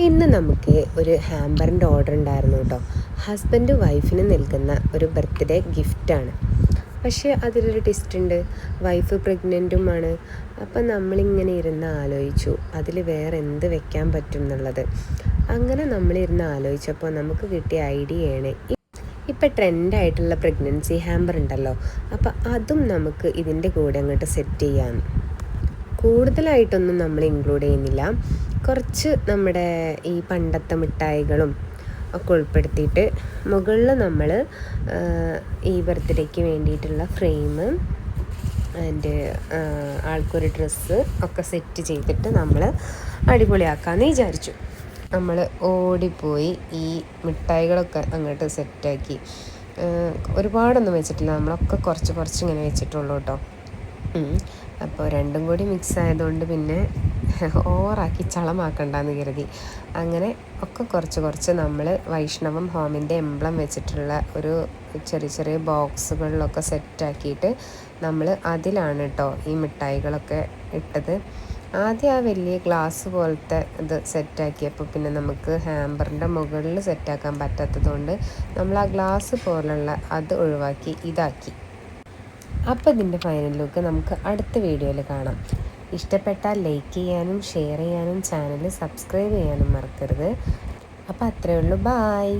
ഇന്ന് നമുക്ക് ഒരു ഹാമ്പറിൻ്റെ ഓർഡർ ഉണ്ടായിരുന്നു കേട്ടോ. ഹസ്ബൻഡ് വൈഫിന് നൽകുന്ന ഒരു ബർത്ത്ഡേ ഗിഫ്റ്റാണ്. പക്ഷേ അതിലൊരു ട്വിസ്റ്റ് ഉണ്ട്. വൈഫ് പ്രഗ്നൻറ്റുമാണ്. അപ്പം നമ്മളിങ്ങനെ ഇരുന്ന് ആലോചിച്ചു അതിൽ വേറെ എന്ത് വെക്കാൻ പറ്റും എന്നുള്ളത്. അങ്ങനെ നമ്മളിരുന്ന് ആലോചിച്ചപ്പോൾ നമുക്ക് കിട്ടിയ ഐഡിയയാണ് ഇപ്പം ട്രെൻഡായിട്ടുള്ള പ്രഗ്നൻസി ഹാമ്പർ ഉണ്ടല്ലോ. അപ്പം അതും നമുക്ക് ഇതിൻ്റെ കൂടെ അങ്ങോട്ട് സെറ്റ് ചെയ്യാം. കൂടുതലായിട്ടൊന്നും നമ്മൾ ഇൻക്ലൂഡ് ചെയ്യുന്നില്ല. കുറച്ച് നമ്മുടെ ഈ പണ്ടത്തെ മിഠായികളും ഒക്കെ ഉൾപ്പെടുത്തിയിട്ട് മുകളിൽ നമ്മൾ ഈ ബർത്ത്ഡേക്ക് വേണ്ടിയിട്ടുള്ള ഫ്രെയിം ആൻഡ് ആൾക്കൊരു ഡ്രസ്സ് ഒക്കെ സെറ്റ് ചെയ്തിട്ട് നമ്മൾ അടിപൊളിയാക്കാമെന്ന് വിചാരിച്ചു. നമ്മൾ ഓടിപ്പോയി ഈ മിഠായികളൊക്കെ അങ്ങോട്ട് സെറ്റാക്കി. ഒരുപാടൊന്നും വെച്ചിട്ടില്ല, നമ്മളൊക്കെ കുറച്ച് ഇങ്ങനെ വെച്ചിട്ടുള്ളൂ കേട്ടോ. അപ്പോൾ രണ്ടും കൂടി മിക്സ് ആയതുകൊണ്ട് പിന്നെ ഓവറാക്കി ചളമാക്കണ്ടെന്ന് കരുതി അങ്ങനെ ഒക്കെ കുറച്ച് നമ്മൾ വൈഷ്ണവം ഹോമിൻ്റെ എംബ്ലം വെച്ചിട്ടുള്ള ഒരു ചെറിയ ബോക്സുകളിലൊക്കെ സെറ്റാക്കിയിട്ട് നമ്മൾ അതിലാണ് കേട്ടോ ഈ മിഠായികളൊക്കെ ഇട്ടത്. ആദ്യം ആ വലിയ ഗ്ലാസ് പോലത്തെ ഇത് സെറ്റാക്കിയപ്പോൾ പിന്നെ നമുക്ക് ഹാമ്പറിൻ്റെ മുകളിൽ സെറ്റാക്കാൻ പറ്റാത്തതുകൊണ്ട് നമ്മൾ ആ ഗ്ലാസ് പോലുള്ള അത് ഒഴിവാക്കി ഇതാക്കി. അപ്പോൾ ഇതിൻ്റെ ഫൈനൽ ലുക്ക് നമുക്ക് അടുത്ത വീഡിയോയിൽ കാണാം. ഇഷ്ടപ്പെട്ടാൽ ലൈക്ക് ചെയ്യാനും ഷെയർ ചെയ്യാനും ചാനൽ സബ്സ്ക്രൈബ് ചെയ്യാനും മറക്കരുത്. അപ്പോൾ അത്രയേ ഉള്ളൂ. ബായ്.